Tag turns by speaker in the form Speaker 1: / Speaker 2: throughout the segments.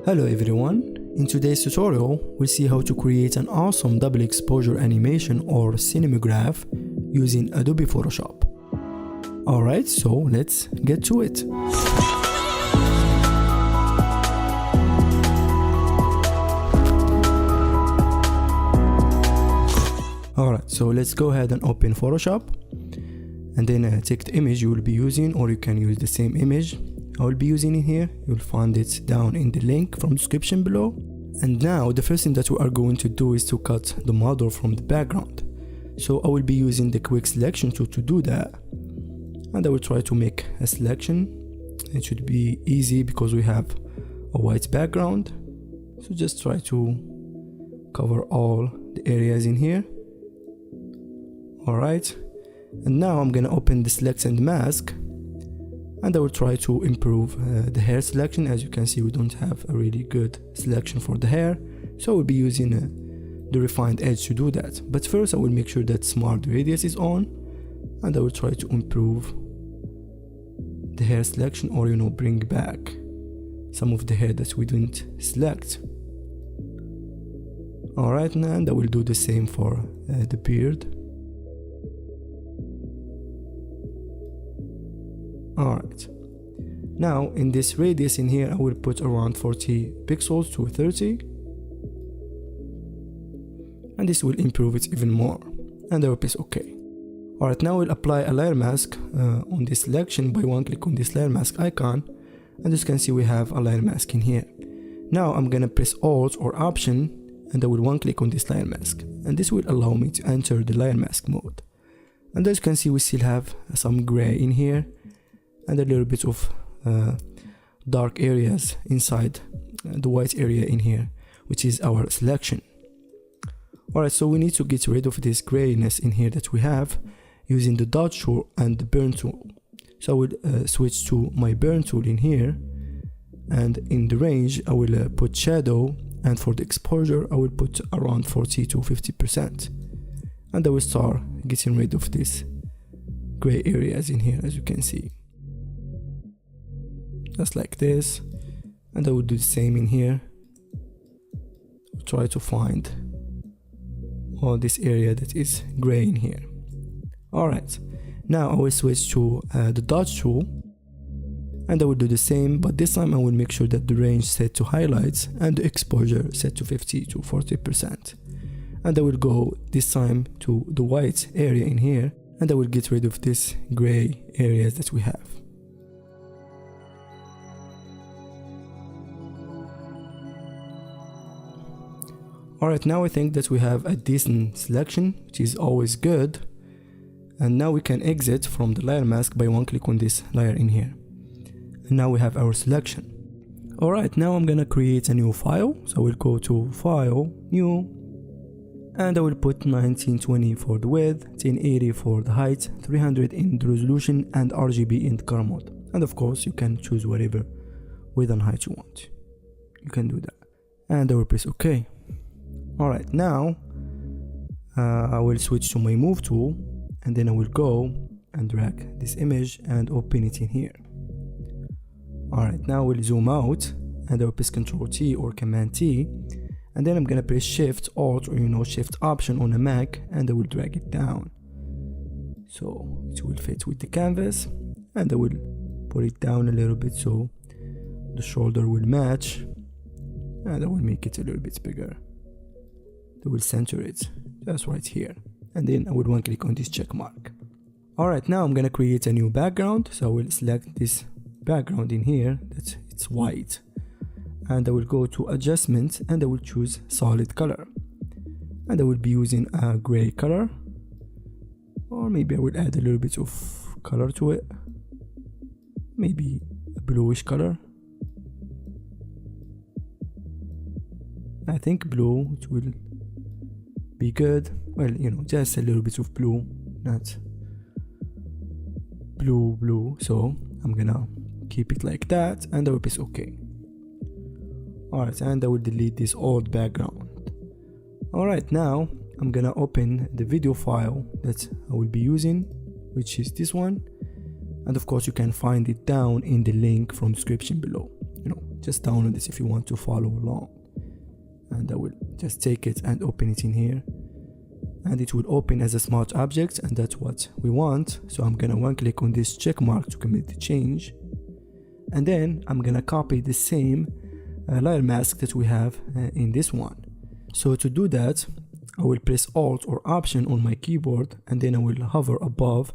Speaker 1: Hello everyone, in today's tutorial we'll see how to create an awesome double exposure animation or cinemagraph using Adobe Photoshop. Alright, so let's get to it. Alright, so let's go ahead and open Photoshop and then take the image you will be using, or you can use the same image I will be using in here. You'll find it down in the link from the description below. And now the first thing that we are going to do is to cut the model from the background. So I will be using the quick selection tool to do that, and I will try to make a selection. It should be easy because we have a white background, so just try to cover all the areas in here. Alright, and now I'm gonna open the select and mask, and I will try to improve the hair selection. As you can see, we don't have a really good selection for the hair, so we'll be using the refined edge to do that. But first I will make sure that smart radius is on, and I will try to improve the hair selection, or bring back some of the hair that we didn't select. Alright, and I will do the same for the beard. Alright, now in this radius in here I will put around 40 pixels to 30, and this will improve it even more, and I will press OK. Alright, now we'll apply a layer mask on this selection by one click on this layer mask icon, and as you can see we have a layer mask in here. Now I'm gonna press Alt or Option, and I will one click on this layer mask, and this will allow me to enter the layer mask mode. And as you can see we still have some gray in here and a little bit of dark areas inside the white area in here, which is our selection. Alright, so we need to get rid of this grayness in here that we have using the dodge tool and the burn tool. So I will switch to my burn tool in here, and in the range I will put shadow, and for the exposure I will put around 40 to 50%, and I will start getting rid of these gray areas in here, as you can see, just like this. And I will do the same in here. I'll try to find all this area that is gray in here. Alright, now I will switch to the dodge tool, and I will do the same, but this time I will make sure that the range set to highlights and the exposure set to 50 to 40%. And I will go this time to the white area in here, and I will get rid of this gray areas that we have. Alright, now I think that we have a decent selection, which is always good. And now we can exit from the layer mask by one click on this layer in here. And now we have our selection. Alright, now I'm gonna create a new file. So I will go to File, New, and I will put 1920 for the width, 1080 for the height, 300 in the resolution, and RGB in the color mode. And of course you can choose whatever width and height you want. You can do that. And I will press OK. Alright, now I will switch to my move tool, and then I will go and drag this image and open it in here. Alright, now we'll zoom out, and I will press Ctrl T or Command T, and then I'm gonna press Shift Alt or Shift Option on a Mac, and I will drag it down so it will fit with the canvas, and I will put it down a little bit so the shoulder will match, and I will make it a little bit bigger. I will center it just right here, and then I will one click on this check mark. Alright, now I'm gonna create a new background, so I will select this background in here that it's white, and I will go to adjustment, and I will choose solid color, and I will be using a gray color, or maybe I will add a little bit of color to it, maybe a bluish color. I think blue, it will be good. Well, just a little bit of blue, not blue. So I'm gonna keep it like that, and I will press OK. Alright, and I will delete this old background. Alright, now I'm gonna open the video file that I will be using, which is this one, and of course you can find it down in the link from description below. just download this if you want to follow along. And I will just take it and open it in here, and it will open as a smart object, and that's what we want. So I'm gonna one click on this check mark to commit the change, and then I'm gonna copy the same layer mask that we have in this one. So to do that, I will press Alt or Option on my keyboard, and then I will hover above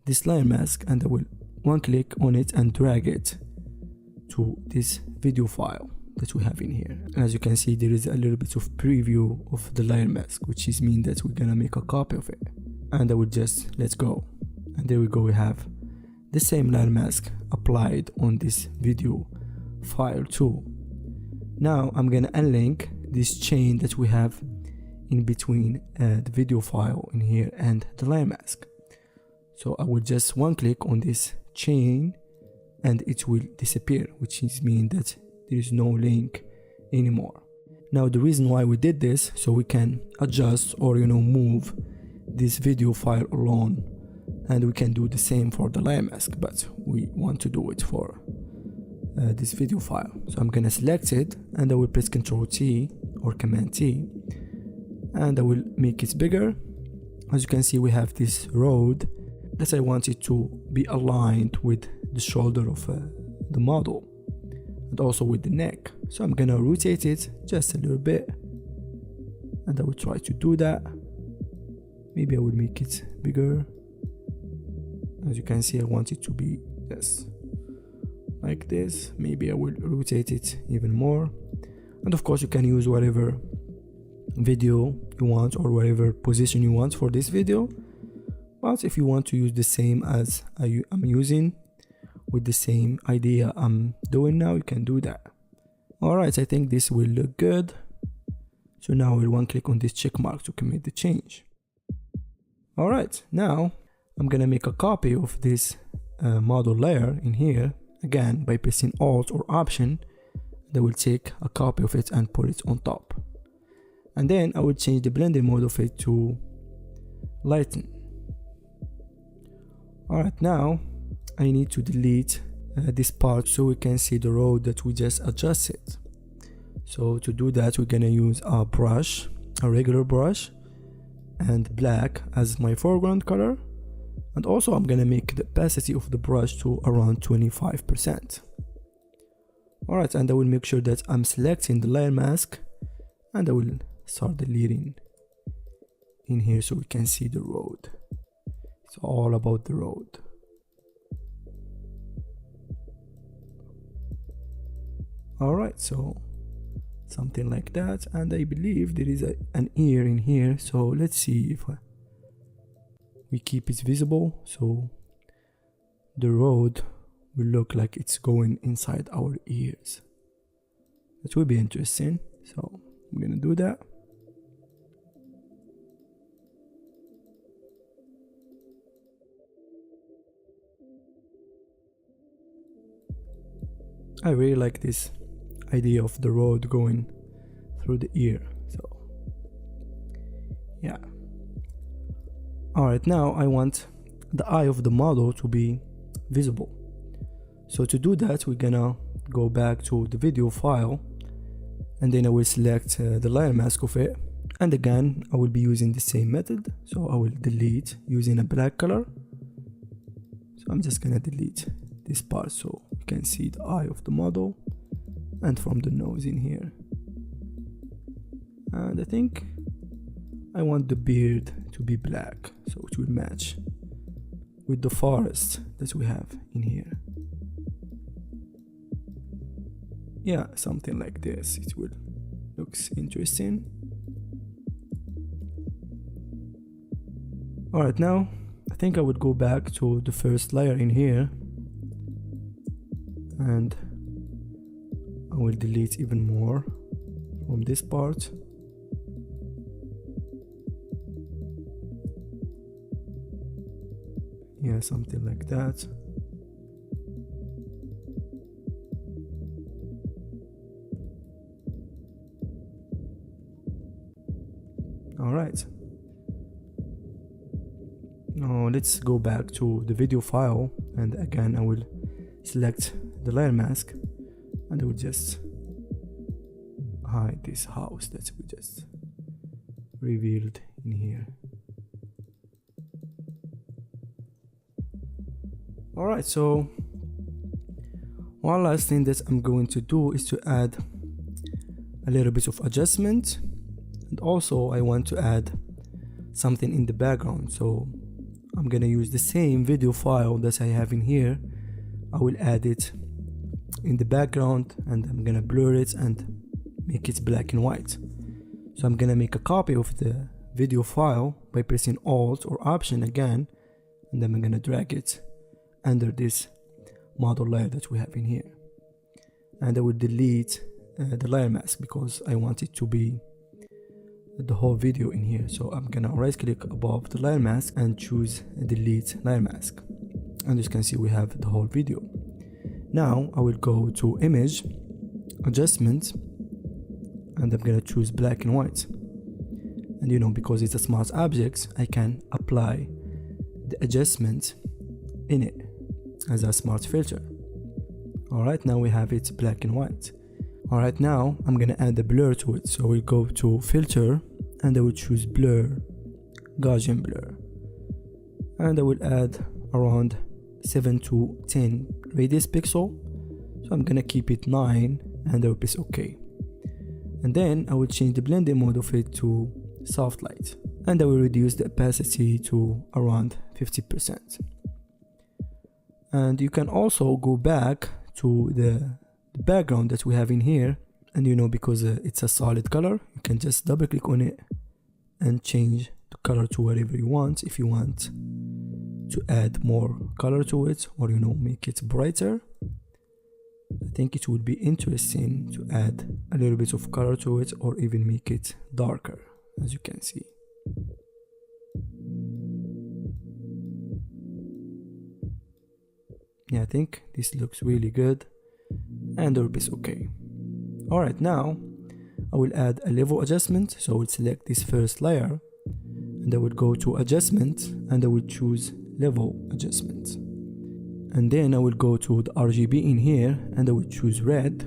Speaker 1: this layer mask, and I will one click on it and drag it to this video file that we have in here. And as you can see, there is a little bit of preview of the layer mask, which is mean that we're gonna make a copy of it. And I will just let's go, and there we go, we have the same layer mask applied on this video file too. Now I'm gonna unlink this chain that we have in between the video file in here and the layer mask. So I will just one click on this chain and it will disappear, which is mean that there is no link anymore. Now the reason why we did this, so we can adjust or move this video file alone, and we can do the same for the layer mask, but we want to do it for this video file. So I'm gonna select it, and I will press Ctrl T or Command T, and I will make it bigger. As you can see, we have this road that I want it to be aligned with the shoulder of the model, and also with the neck. So I'm gonna rotate it just a little bit, and I will try to do that. Maybe I will make it bigger. As you can see, I want it to be just like this. Maybe I will rotate it even more. And of course, you can use whatever video you want or whatever position you want for this video. But if you want to use the same as I'm using, with the same idea I'm doing now, you can do that. Alright, I think this will look good. So now we'll one click on this check mark to commit the change. Alright, now I'm gonna make a copy of this model layer in here, again by pressing Alt or Option. I will take a copy of it and put it on top, and then I will change the blending mode of it to lighten. Alright, now I need to delete this part so we can see the road that we just adjusted. So to do that, we're gonna use a brush, a regular brush, and black as my foreground color. And also I'm gonna make the opacity of the brush to around 25%. Alright, and I will make sure that I'm selecting the layer mask, and I will start deleting in here so we can see the road. It's all about the road. Alright, so something like that, and I believe there is an ear in here, so let's see if we keep it visible, so the road will look like it's going inside our ears. That will be interesting, so I'm gonna do that. I really like this idea of the road going through the ear, so yeah. Alright, now I want the eye of the model to be visible. So to do that, we're gonna go back to the video file, and then I will select the layer mask of it, and again I will be using the same method. So I will delete using a black color. So I'm just gonna delete this part so you can see the eye of the model, and from the nose in here. And I think I want the beard to be black, so it will match with the forest that we have in here. Yeah, something like this. It will looks interesting. Alright, now I think I would go back to the first layer in here, and I will delete even more from this part. Yeah, something like that. Alright. Now let's go back to the video file, and again I will select the layer mask, and I will just hide this house that we just revealed in here. Alright, so one last thing that I'm going to do is to add a little bit of adjustment, and also I want to add something in the background. So I'm gonna use the same video file that I have in here. I will add it in the background and I'm gonna blur it and make it black and white. So I'm gonna make a copy of the video file by pressing Alt or Option again, and then I'm gonna drag it under this model layer that we have in here, and I will delete the layer mask because I want it to be the whole video in here. So I'm gonna right click above the layer mask and choose delete layer mask, and as you can see we have the whole video. Now I will go to image adjustment and I'm gonna choose black and white, and because it's a smart object I can apply the adjustment in it as a smart filter. Alright, now we have it black and white. Alright, now I'm gonna add the blur to it. So we'll go to filter and I will choose blur, Gaussian blur, and I will add around 7 to 10 radius pixel. So I'm gonna keep it 9 and I will press OK. And then I will change the blending mode of it to soft light, and I will reduce the opacity to around 50%. And you can also go back to the background that we have in here, and because it's a solid color, you can just double click on it and change the color to whatever you want. If you want to add more color to it, or make it brighter, I think it would be interesting to add a little bit of color to it, or even make it darker, as you can see. Yeah, I think this looks really good, and the is okay. Alright, now I will add a level adjustment. So I will select this first layer and I will go to adjustment and I will choose level adjustment, and then I will go to the RGB in here and I will choose red,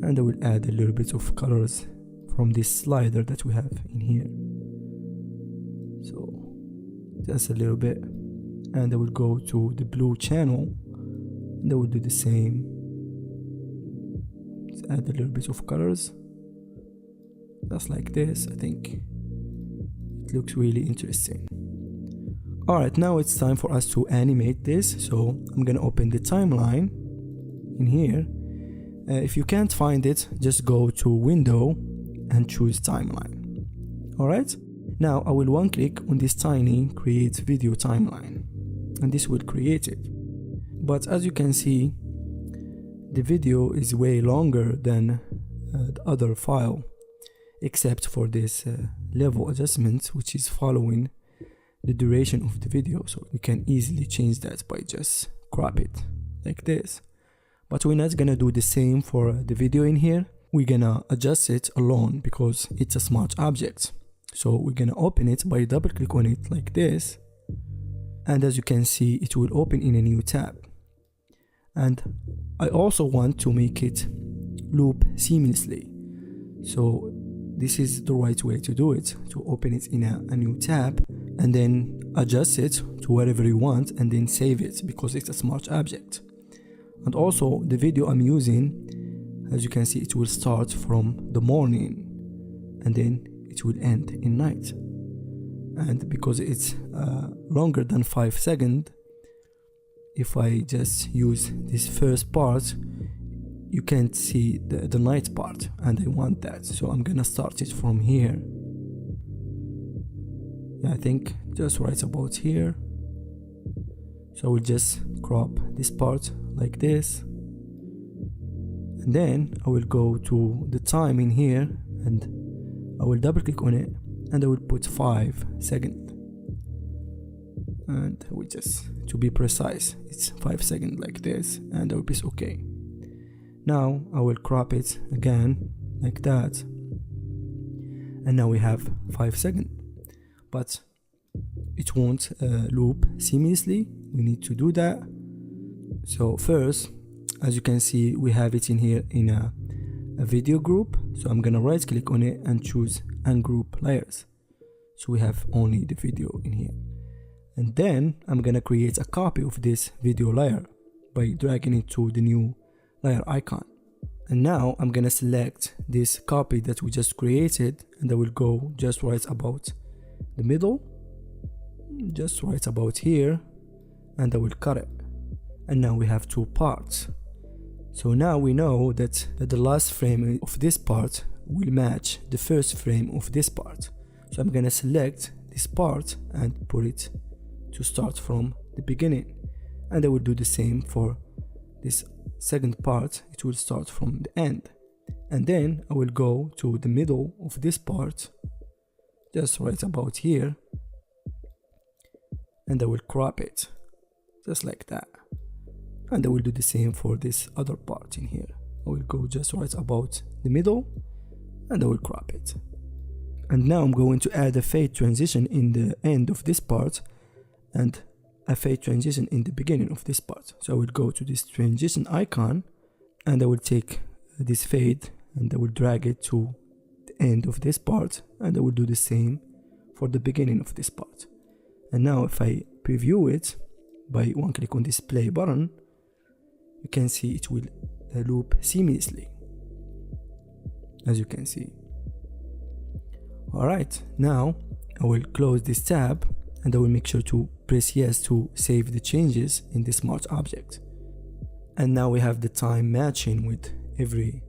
Speaker 1: and I will add a little bit of colors from this slider that we have in here. So just a little bit, and I will go to the blue channel and I will do the same. Let's add a little bit of colors just like this. I think it looks really interesting. Alright, now it's time for us to animate this. So I'm gonna open the timeline in here. If you can't find it, just go to window and choose timeline. Alright, now I will one click on this tiny create video timeline, and this will create it. But as you can see, the video is way longer than the other file, except for this level adjustment, which is following the duration of the video. So we can easily change that by just crop it like this. But we're not gonna do the same for the video in here. We're gonna adjust it alone because it's a smart object. So we're gonna open it by double click on it like this, and as you can see it will open in a new tab. And I also want to make it loop seamlessly, so this is the right way to do it, to open it in a new tab and then adjust it to whatever you want and then save it because it's a smart object. And also the video I'm using, as you can see, it will start from the morning and then it will end in night. And because it's longer than 5 seconds, if I just use this first part, you can't see the night part, and I want that, so I'm gonna start it from here. Yeah, I think just right about here. So I will just crop this part like this, and then I will go to the time in here and I will double click on it and I will put 5 seconds, and we just, to be precise, it's 5 seconds like this, and I will press OK. Now I will crop it again like that, and now we have 5 seconds, but it won't loop seamlessly. We need to do that. So first As you can see, we have it in here in a video group. So I'm gonna right click on it and choose ungroup layers. So we have only the video in here. And then I'm gonna create a copy of this video layer by dragging it to the new layer icon. And now I'm gonna select this copy that we just created, and I will go just right about the middle, just right about here, and I will cut it. And now we have two parts. So now we know that the last frame of this part will match the first frame of this part. So I'm gonna select this part and put it to start from the beginning. And I will do the same for this second part. It will start from the end. And then I will go to the middle of this part, just right about here. And I will crop it, just like that. And I will do the same for this other part in here. I will go just right about the middle and I will crop it. And now I'm going to add a fade transition in the end of this part and a fade transition in the beginning of this part. So I will go to this transition icon and I will take this fade and I will drag it to the end of this part, and I will do the same for the beginning of this part. And now if I preview it by one click on this play button, you can see it will loop seamlessly, as you can see. Alright, now I will close this tab and I will make sure to press yes to save the changes in the smart object. And now we have the time matching with every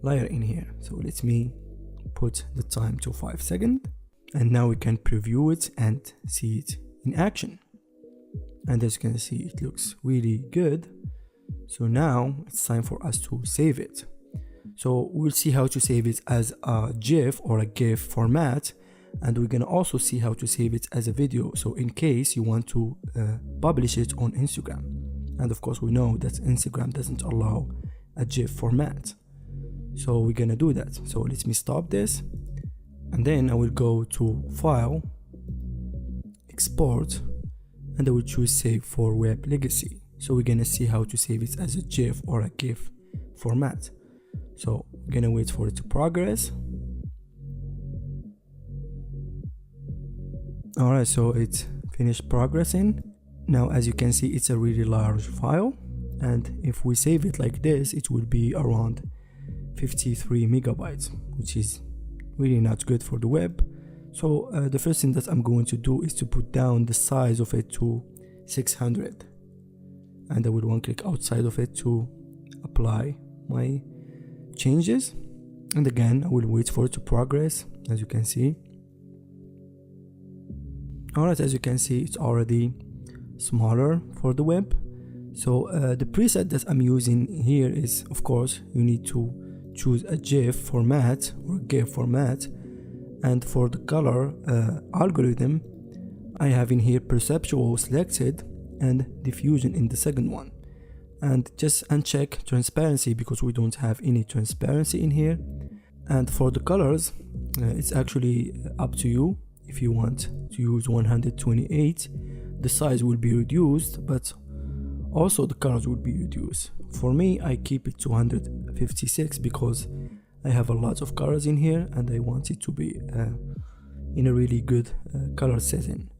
Speaker 1: layer in here. So let me put the time to 5 seconds, and now we can preview it and see it in action. And as you can see, it looks really good. So now it's time for us to save it. So we'll see how to save it as a GIF or a GIF format, and we're gonna also see how to save it as a video, so in case you want to publish it on Instagram. And of course we know that Instagram doesn't allow a GIF format, so we're gonna do that. So let me stop this, and then I will go to File, Export, and I will choose Save for Web Legacy. So we're gonna see how to save it as a GIF or a GIF format. So we're gonna wait for it to progress. Alright, so it's finished progressing. Now as you can see, it's a really large file, and if we save it like this, it will be around 53 megabytes, which is really not good for the web. So the first thing that I'm going to do is to put down the size of it to 600, and I will one click outside of it to apply my changes. And again, I will wait for it to progress, as you can see. Alright, as you can see, it's already smaller for the web. So the preset that I'm using here is, of course, you need to choose a GIF format or GIF format. And for the color algorithm, I have in here perceptual selected and diffusion in the second one. And just uncheck transparency because we don't have any transparency in here. And for the colors, it's actually up to you. If you want to use 128, the size will be reduced, but also the colors will be reduced. For me, I keep it to 156 because I have a lot of colors in here and I want it to be in a really good color setting.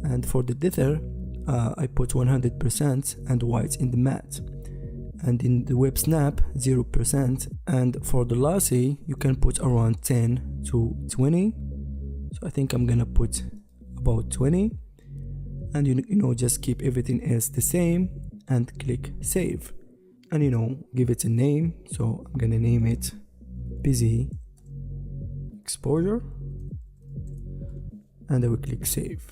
Speaker 1: And for the dither, I put 100% and white in the matte, and in the web snap 0%. And for the lossy, you can put around 10 to 20. So I think I'm gonna put about 20, and you know, just keep everything else the same and click save, and give it a name. So I'm gonna name it busy exposure, and I will click save.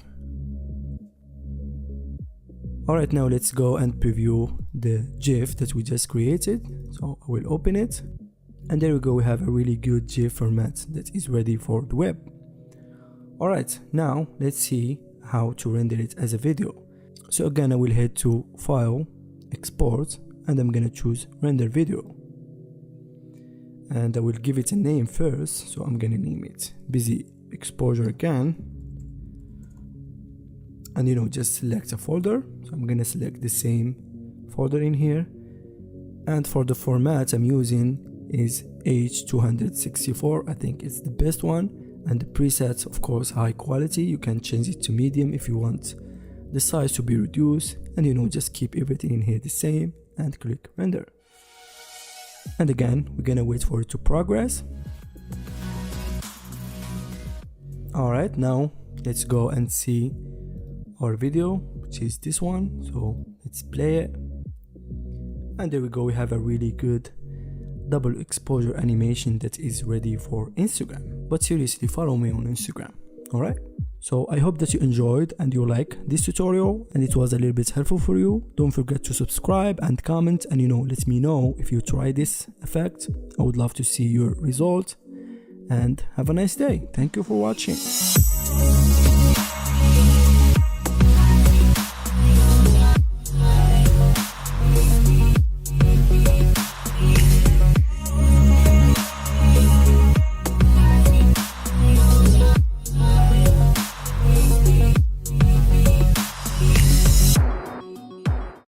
Speaker 1: Alright, now let's go and preview the GIF that we just created. So I will open it, and there we go, we have a really good GIF format that is ready for the web. Alright, now let's see how to render it as a video. So again, I will head to File, Export, and I'm gonna choose Render Video. And I will give it a name first, so I'm gonna name it Busy Exposure again. And just select a folder. So I'm gonna select the same folder in here. And for the format I'm using is H264. I think it's the best one. And the presets, of course, high quality. You can change it to medium if you want the size to be reduced, and just keep everything in here the same and click render. And again, we're gonna wait for it to progress. Alright, now let's go and see our video, which is this one. So let's play it. And there we go, we have a really good double exposure animation that is ready for Instagram. But seriously, follow me on Instagram. Alright? So I hope that you enjoyed and you like this tutorial and it was a little bit helpful for you. Don't forget to subscribe and comment, and let me know if you try this effect. I would love to see your result, and have a nice day. Thank you for watching.